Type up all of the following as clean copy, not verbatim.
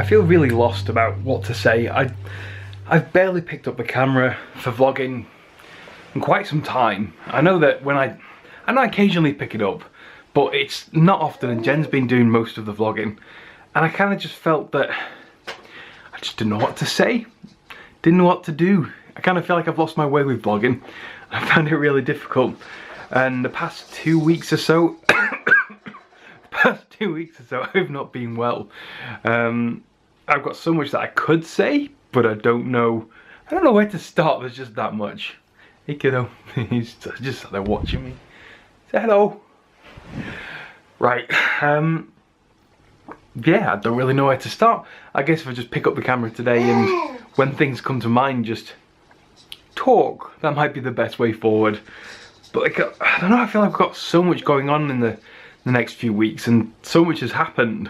feel really lost about what to say. I've barely picked up the camera for vlogging in quite some time. I know that I occasionally pick it up, but it's not often, and Jen's been doing most of the vlogging. And I kind of just felt that I just didn't know what to say, didn't know what to do. I kind of feel like I've lost my way with vlogging. I found it really difficult. And the past 2 weeks or so, I've not been well. I've got so much that I could say, but I don't know where to start. There's just that much. Hey kiddo, he's just sat there watching me. Say hello. Right, yeah, I don't really know where to start. I guess if I just pick up the camera today and when things come to mind, just talk. That might be the best way forward. But like, I don't know, I feel like I've got so much going on in the next few weeks and so much has happened.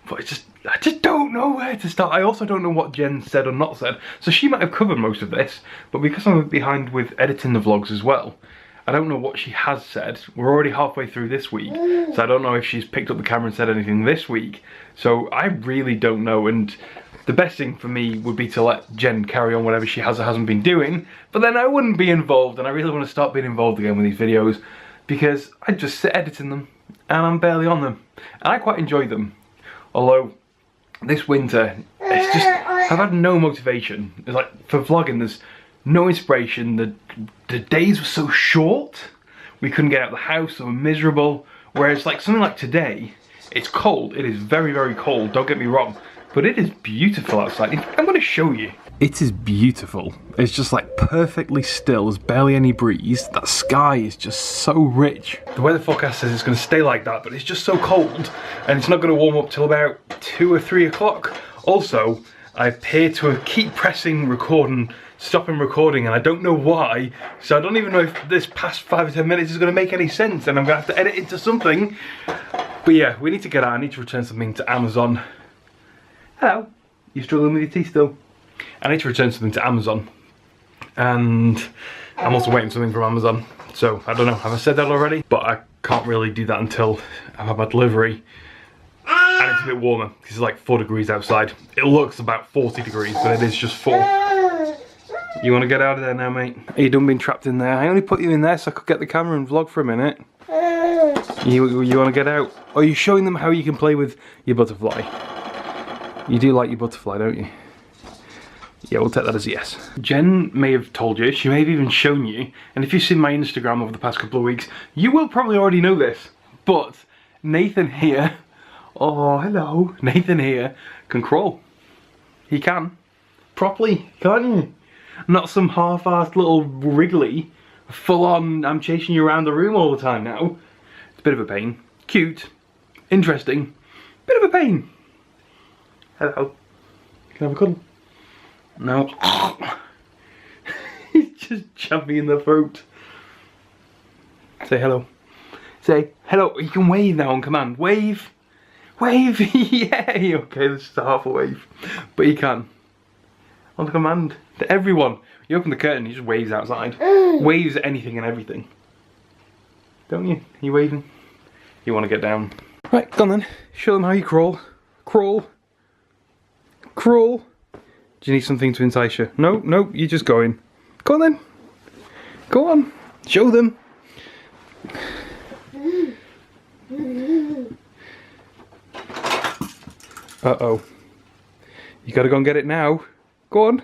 But I just don't know where to start. I also don't know what Jen said or not said. So she might have covered most of this, but because I'm behind with editing the vlogs as well, I don't know what she has said. We're already halfway through this week, so I don't know if she's picked up the camera and said anything this week. So I really don't know, and the best thing for me would be to let Jen carry on whatever she has or hasn't been doing, but then I wouldn't be involved, and I really want to start being involved again with these videos, because I just sit editing them, and I'm barely on them. And I quite enjoy them. Although, this winter, it's just, I've had no motivation. It's like, for vlogging, there's no inspiration. The days were so short, we couldn't get out of the house, they were miserable. Whereas like something like today, it's cold, it is very, very cold, don't get me wrong, but it is beautiful outside. I'm going to show you. It is beautiful. It's just like perfectly still, there's barely any breeze. That sky is just so rich. The weather forecast says it's going to stay like that, but it's just so cold, and it's not going to warm up till about 2 or 3 o'clock. Also, I appear to keep pressing record and stopping recording, and I don't know why, so I don't even know if this past 5 or 10 minutes is going to make any sense, and I'm going to have to edit into something. But yeah, we need to get out. I need to return something to Amazon. Hello. You struggling with your teeth still? I need to return something to Amazon, and I'm also waiting something from Amazon, so I don't know, have I said that already? But I can't really do that until I've had my delivery. And it's a bit warmer, because it's like 4 degrees outside. It looks about 40 degrees, but it is just 4. You want to get out of there now, mate? Are you done being trapped in there? I only put you in there so I could get the camera and vlog for a minute. You want to get out? Or are you showing them how you can play with your butterfly? You do like your butterfly, don't you? Yeah, we'll take that as a yes. Jen may have told you, she may have even shown you, and if you've seen my Instagram over the past couple of weeks, you will probably already know this, but Nathan here, oh hello, Nathan here can crawl. He can. Properly, can't you? Not some half-assed little wriggly, full-on, I'm chasing you around the room all the time now. It's a bit of a pain. Cute, interesting, bit of a pain. Hello. Can I have a cuddle? No. He's just jabbed me in the throat. Say hello. Say hello. You can wave now on command. Wave. Wave. Yay. Okay, this is half a wave. But you can. On command. To everyone. You open the curtain, he just waves outside. Waves at anything and everything. Don't you? Are you waving? You want to get down. Right, go on then. Show them how you crawl. Crawl. Crawl. Do you need something to entice you? No, no, you're just going. Go on then. Go on. Show them. Uh-oh. You gotta go and get it now. Go on.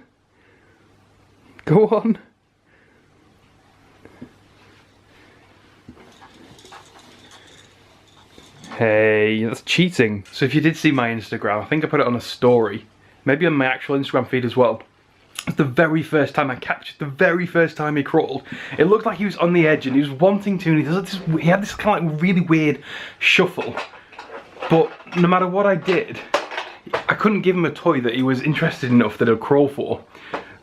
Go on. Hey, that's cheating. So if you did see my Instagram, I think I put it on a story. Maybe on my actual Instagram feed as well. It's the very first time I captured, the very first time he crawled. It looked like he was on the edge and he was wanting to, and he had this kind of like really weird shuffle. But no matter what I did, I couldn't give him a toy that he was interested enough that he'd crawl for.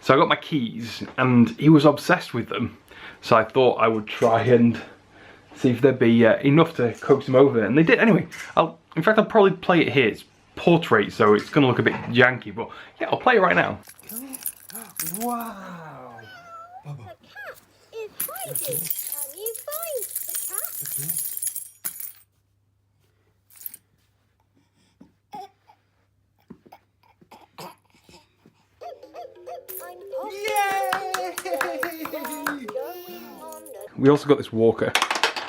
So I got my keys and he was obsessed with them. So I thought I would try and see if there'd be enough to coax him over, and they did. Anyway, in fact I'll probably play it here. It's portrait, so it's gonna look a bit janky, but yeah, I'll play it right now. Wow! The cat is hiding. Can you find the cat? we also got this walker.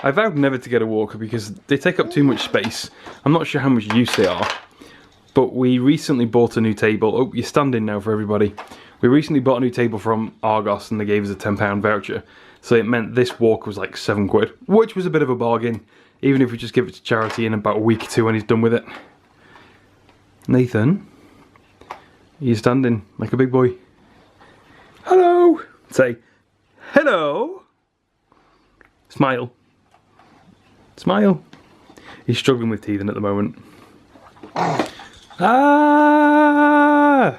I vowed never to get a walker because they take up too much space. I'm not sure how much use they are. But we recently bought a new table. Oh, you're standing now for everybody. We recently bought a new table from Argos and they gave us a £10 voucher. So it meant this walker was like £7, which was a bit of a bargain. Even if we just give it to charity in about a week or two when he's done with it. Nathan, you're standing like a big boy. Hello. Say, hello. Smile. Smile. He's struggling with teething at the moment. Ah!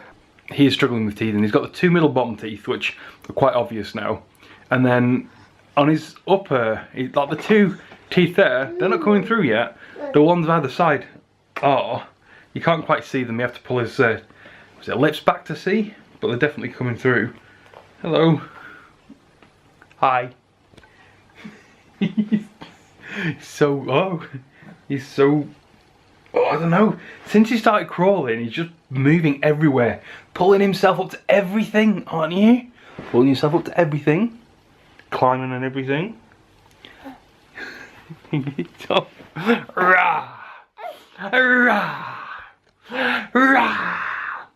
He is struggling with teething. He's got the 2 middle bottom teeth, which are quite obvious now. And then on his upper, like the 2 teeth there, they're not coming through yet. The ones either side are. You can't quite see them. You have to pull his lips back to see, but they're definitely coming through. Hello. Hi. He's so, I don't know. Since he started crawling, he's just moving everywhere. Pulling himself up to everything, aren't you? Pulling yourself up to everything. Climbing and everything. Rah! Rah! Rah!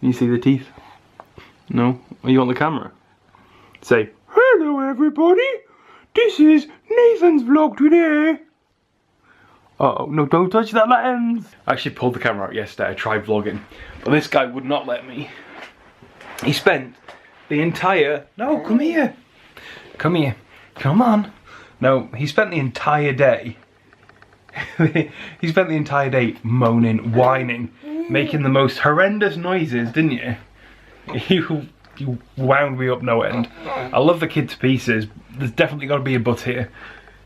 You see the teeth? No? Are you on the camera? Say, hello everybody! This is Nathan's vlog today! Uh oh, no, don't touch that lens! I actually pulled the camera out yesterday, I tried vlogging, but this guy would not let me. He spent the entire... No, come here! Come here. Come on! No, he spent the entire day... he spent the entire day moaning, whining, making the most horrendous noises, didn't you? You wound me up no end. I love the kid to pieces. There's definitely got to be a but here.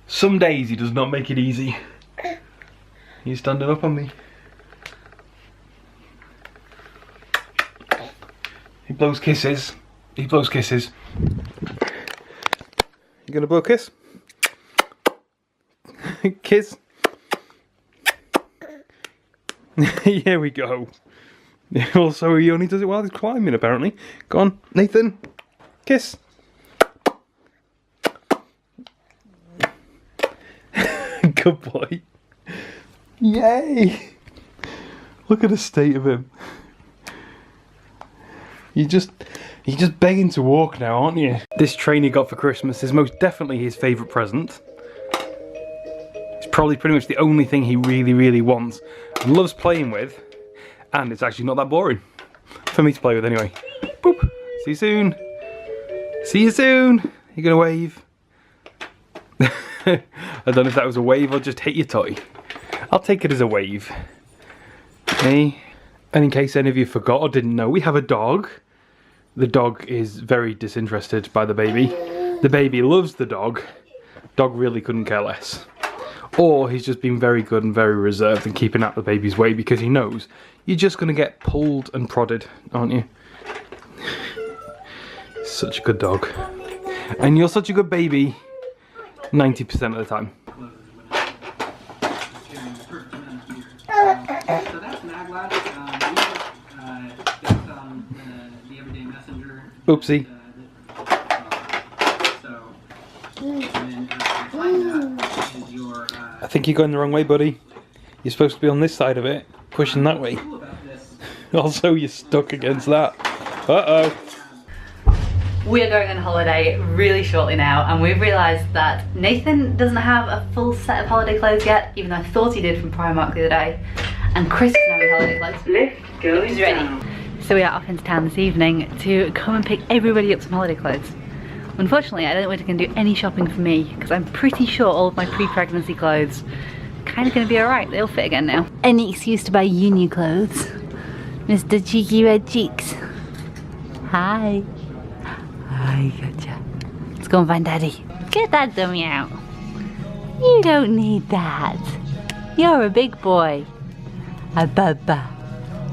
Some days he does not make it easy. He's standing up on me. He blows kisses. He blows kisses. You gonna blow a kiss? Kiss. Here we go. Also, he only does it while he's climbing, apparently. Go on, Nathan. Kiss. Good boy. Yay! Look at the state of him. You're just begging to walk now, aren't you? This train he got for Christmas is most definitely his favourite present. It's probably pretty much the only thing he really, really wants and loves playing with. And it's actually not that boring. For me to play with anyway. Boop. See you soon. See you soon. You gonna wave? I don't know if that was a wave or just hit your toy. I'll take it as a wave. Okay. And in case any of you forgot or didn't know, we have a dog. The dog is very disinterested by the baby. The baby loves the dog. Dog really couldn't care less. Or he's just been very good and very reserved and keeping out the baby's way because he knows you're just going to get pulled and prodded, aren't you? Such a good dog. And you're such a good baby 90% of the time. So that's Maglash. That's the Everyday Messenger. Oopsie. I think you're going the wrong way, buddy. You're supposed to be on this side of it, pushing that way. Also, you're stuck against that. Uh-oh. We are going on holiday really shortly now, and we've realised that Nathan doesn't have a full set of holiday clothes yet, even though I thought he did from Primark the other day. And Chris is having holiday clothes. Lift goes He's ready. So we are off into town this evening to come and pick everybody up some holiday clothes. Unfortunately, I don't think we're going to do any shopping for me, because I'm pretty sure all of my pre-pregnancy clothes are kind of going to be alright. They'll fit again now. Any excuse to buy you new clothes. Mr. Cheeky Red Cheeks. Hi. Hi, gotcha. Let's go and find Daddy. Get that dummy out. You don't need that. You're a big boy. A baba.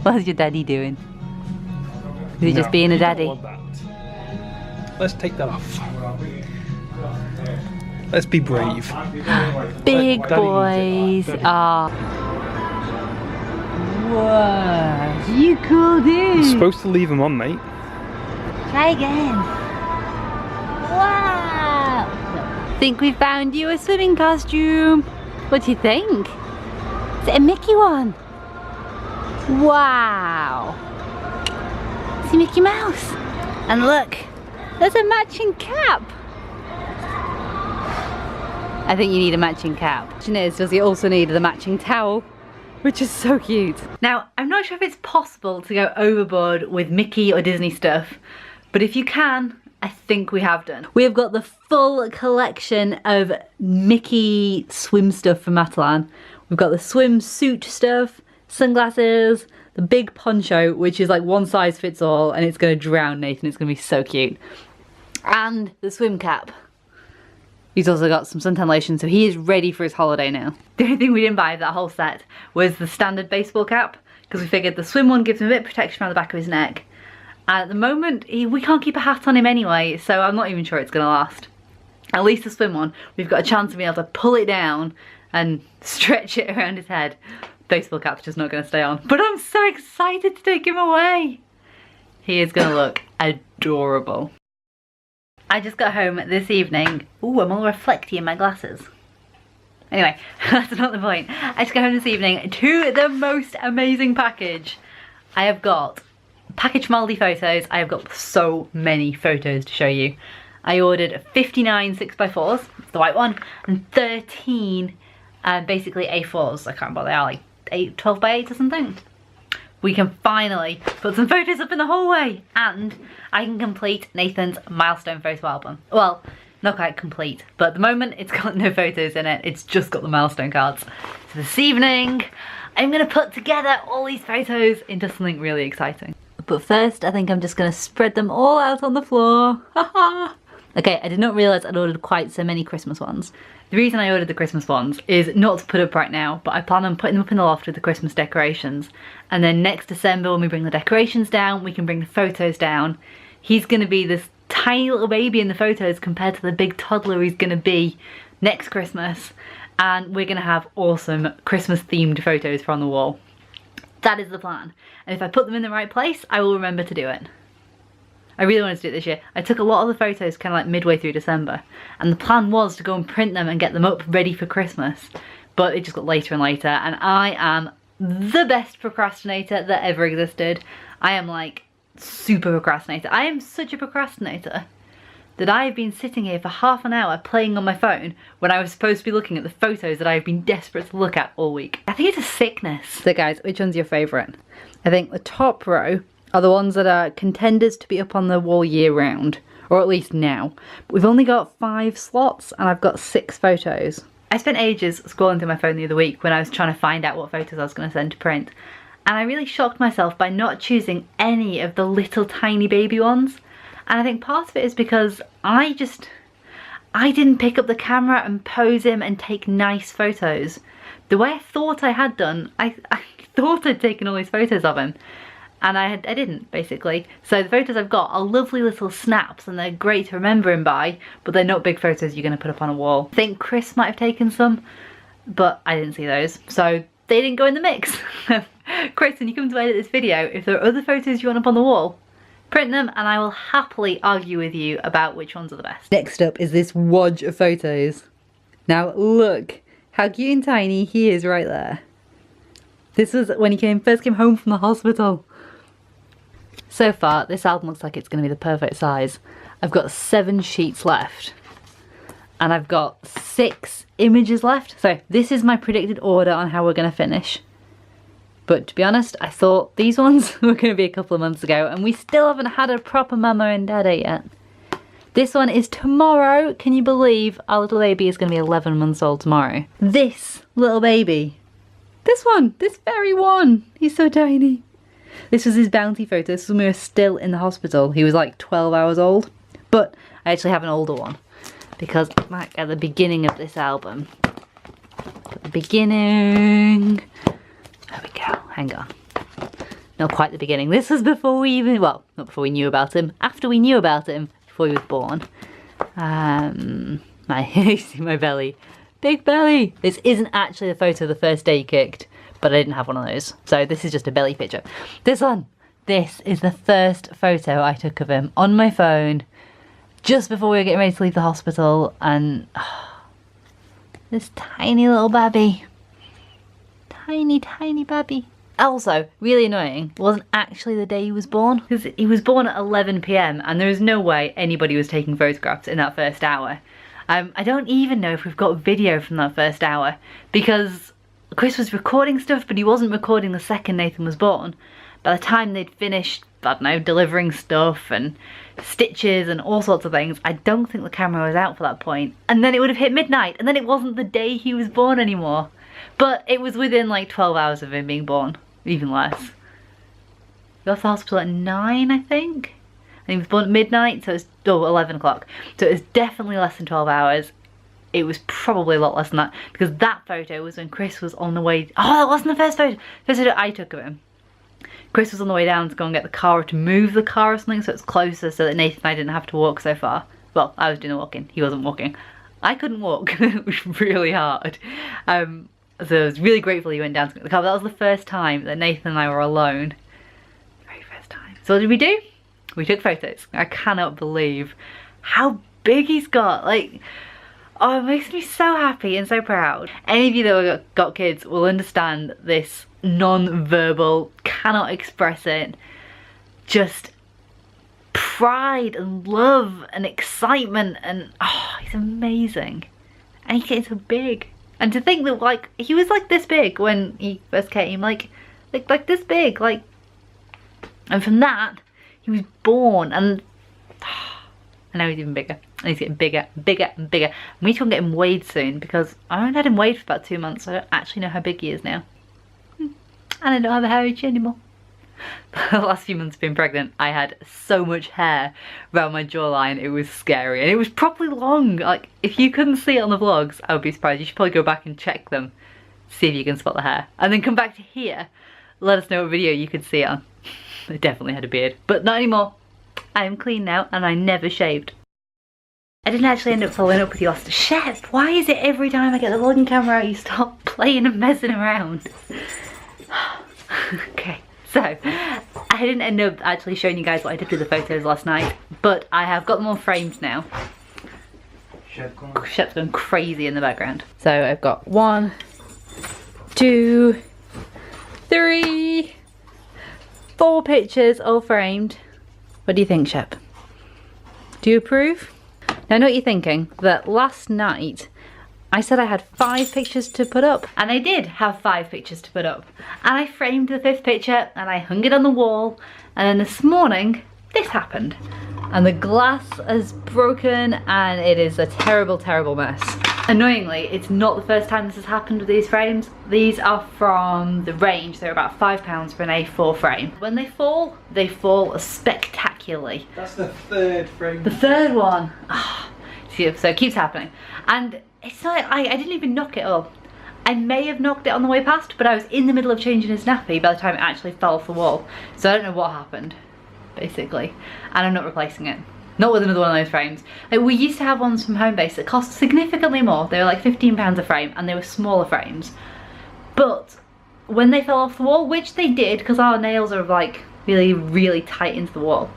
What's your daddy doing? Is he just being a daddy? Let's take that off. Let's be brave. Big boys are... Whoa. You cool dude. You're supposed to leave them on, mate. Try again. Wow. No. Think we found you a swimming costume. What do you think? Is it a Mickey one? Wow. See Mickey Mouse. And look, there's a matching cap. I think you need a matching cap. Does he also need the matching towel, which is so cute. Now, I'm not sure if it's possible to go overboard with Mickey or Disney stuff, but if you can, I think we have done. We have got the full collection of Mickey swim stuff from Matalan. We've got the swimsuit stuff, sunglasses, the big poncho, which is like one size fits all, and it's gonna drown Nathan, it's gonna be so cute. And the swim cap. He's also got some suntan lotion, so he is ready for his holiday now. The only thing we didn't buy of that whole set was the standard baseball cap, because we figured the swim one gives him a bit of protection around the back of his neck. And at the moment, we can't keep a hat on him anyway, so I'm not even sure it's gonna last. At least the swim one, we've got a chance of being able to pull it down and stretch it around his head. Baseball cap's just not gonna stay on. But I'm so excited to take him away. He is gonna look adorable. I just got home this evening. Ooh, I'm all reflecty in my glasses. Anyway, that's not the point. I just got home this evening to the most amazing package. I have got package from Aldi Photos. I have got so many photos to show you. I ordered 59 6x4s, the white one, and 13 basically A4s. I can't remember what they are, like 12 by 8 or something. We can finally put some photos up in the hallway, and I can complete Nathan's milestone photo album. Well, not quite complete, but at the moment it's got no photos in it, it's just got the milestone cards. So this evening, I'm gonna put together all these photos into something really exciting. But first, I think I'm just gonna spread them all out on the floor. Haha! Okay, I did not realise I'd ordered quite so many Christmas ones. The reason I ordered the Christmas ones is not to put up right now, but I plan on putting them up in the loft with the Christmas decorations. And then next December, when we bring the decorations down, we can bring the photos down. He's gonna be this tiny little baby in the photos compared to the big toddler he's gonna be next Christmas. And we're gonna have awesome Christmas themed photos for on the wall. That is the plan. And if I put them in the right place, I will remember to do it. I really wanted to do it this year. I took a lot of the photos kind of like midway through December, and the plan was to go and print them and get them up ready for Christmas, but it just got later and later, and I am the best procrastinator that ever existed. I am like super procrastinator. I am such a procrastinator that I have been sitting here for half an hour playing on my phone when I was supposed to be looking at the photos that I have been desperate to look at all week. I think it's a sickness. So guys, which one's your favourite? I think the top row are the ones that are contenders to be up on the wall year round, or at least now. But we've only got 5 slots and I've got 6 photos. I spent ages scrolling through my phone the other week when I was trying to find out what photos I was going to send to print, and I really shocked myself by not choosing any of the little tiny baby ones. And I think part of it is because I didn't pick up the camera and pose him and take nice photos the way I thought I had done. I thought I'd taken all these photos of him, and I didn't, basically. So the photos I've got are lovely little snaps, and they're great to remember him by, but they're not big photos you're going to put up on a wall. I think Chris might have taken some, but I didn't see those, so they didn't go in the mix. Chris, when you come to edit this video, if there are other photos you want up on the wall, print them and I will happily argue with you about which ones are the best. Next up is this wodge of photos. Now look how cute and tiny he is right there. This was when he first came home from the hospital. So far, this album looks like it's going to be the perfect size. I've got 7 sheets left, and I've got 6 images left. So this is my predicted order on how we're going to finish. But to be honest, I thought these ones were going to be a couple of months ago, and we still haven't had a proper mama and dada yet. This one is tomorrow. Can you believe our little baby is going to be 11 months old tomorrow? This little baby. This one, this very one. He's so tiny. This was his bounty photo. This was when we were still in the hospital. He was like 12 hours old. But I actually have an older one, because back at the beginning of this album, at the beginning, there we go, hang on. Not quite the beginning. This was before we even, well, not before we knew about him, after we knew about him, before he was born. You see my belly. Big belly. This isn't actually the photo of the first day he kicked, but I didn't have one of those. So this is just a belly picture. This one, this is the first photo I took of him on my phone just before we were getting ready to leave the hospital, and this tiny little baby. Tiny, tiny baby. Also, really annoying, it wasn't actually the day he was born, because he was born at 11 PM and there is no way anybody was taking photographs in that first hour. I don't even know if we've got video from that first hour, because Chris was recording stuff, but he wasn't recording the second Nathan was born. By the time they'd finished, I don't know, delivering stuff and stitches and all sorts of things, I don't think the camera was out for that point. And then it would have hit midnight, and then it wasn't the day he was born anymore. But it was within like 12 hours of him being born, even less. We got to the hospital at 9, I think. And he was born at midnight, so it was 11 o'clock. So it was definitely less than 12 hours. It was probably a lot less than that, because that photo was when Chris was on the way. Oh, that wasn't the first photo. First photo I took of him. Chris was on the way down to go and get the car, or to move the car or something, so it's closer, so that Nathan and I didn't have to walk so far. Well, I was doing the walking, he wasn't walking. I couldn't walk, it was really hard. So I was really grateful he went down to get the car, but that was the first time that Nathan and I were alone. Very first time. So what did we do? We took photos. I cannot believe how big he's got. Like, oh, it makes me so happy and so proud. Any of you that have got kids will understand this non-verbal, cannot express it, just pride and love and excitement, and oh, he's amazing. And he's getting so big. And to think that, like, he was like this big when he first came, like this big, like, and from that he was born, and and now he's even bigger, and he's getting bigger, bigger and bigger. We need to get him weighed soon, because I haven't had him weighed for about 2 months, so I don't actually know how big he is now. And I don't have a hairy chin anymore. The last few months of being pregnant, I had so much hair around my jawline, it was scary, and it was properly long. Like, if you couldn't see it on the vlogs, I would be surprised. You should probably go back and check them, see if you can spot the hair, and then come back to here, let us know what video you could see it on. I definitely had a beard, but not anymore. I am clean now, and I never shaved. I didn't actually end up following up with you last. Shep, why is it every time I get the vlogging camera out you start playing and messing around? Okay. So, I didn't end up actually showing you guys what I did with the photos last night, but I have got them all framed now. Shep's going crazy in the background. So I've got 1, 2, 3, 4 pictures all framed. What do you think, Shep? Do you approve? Now I know what you're thinking, that last night I said I had 5 pictures to put up, and I did have 5 pictures to put up, and I framed the 5th picture and I hung it on the wall, and then this morning this happened, and the glass has broken and it is a terrible, terrible mess. Annoyingly, it's not the first time this has happened with these frames. These are from the range. They're about £5 for an A4 frame. When they fall spectacularly. That's the 3rd frame. The 3rd one. Oh, so it keeps happening. And it's not, I didn't even knock it up. I may have knocked it on the way past, but I was in the middle of changing his nappy by the time it actually fell off the wall. So I don't know what happened, basically. And I'm not replacing it. Not with another one of those frames. Like, we used to have ones from Homebase that cost significantly more. They were like £15 a frame, and they were smaller frames. But when they fell off the wall, which they did, because our nails are like really, really tight into the wall.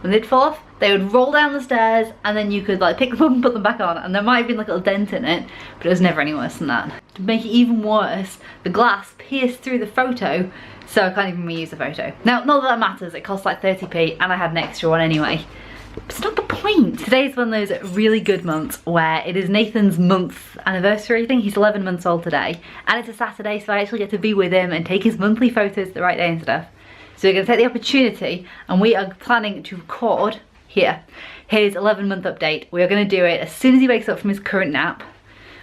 When they'd fall off, they would roll down the stairs, and then you could like pick them up and put them back on, and there might have been like a little dent in it, but it was never any worse than that. To make it even worse, the glass pierced through the photo, so I can't even reuse the photo. Now, not that that matters, it costs like 30p, and I had an extra one anyway. But it's not the point. Today's one of those really good months where it is Nathan's month anniversary. I think he's 11 months old today, and it's a Saturday, so I actually get to be with him and take his monthly photos the right day and stuff. So we're going to take the opportunity, and we are planning to record here his 11-month update. We are going to do it as soon as he wakes up from his current nap,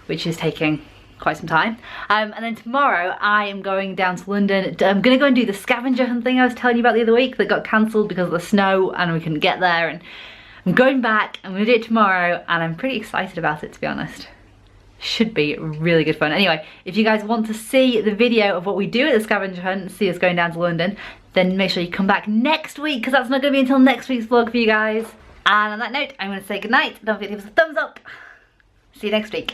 which is taking quite some time, and then tomorrow I am going down to London. I'm going to go and do the scavenger hunt thing I was telling you about the other week that got cancelled because of the snow and we couldn't get there, and I'm going back. I'm going to do it tomorrow, and I'm pretty excited about it, to be honest. Should be really good fun. Anyway, if you guys want to see the video of what we do at the scavenger hunt and see us going down to London, then make sure you come back next week, because that's not going to be until next week's vlog for you guys. And on that note, I'm going to say goodnight. Don't forget to give us a thumbs up. See you next week.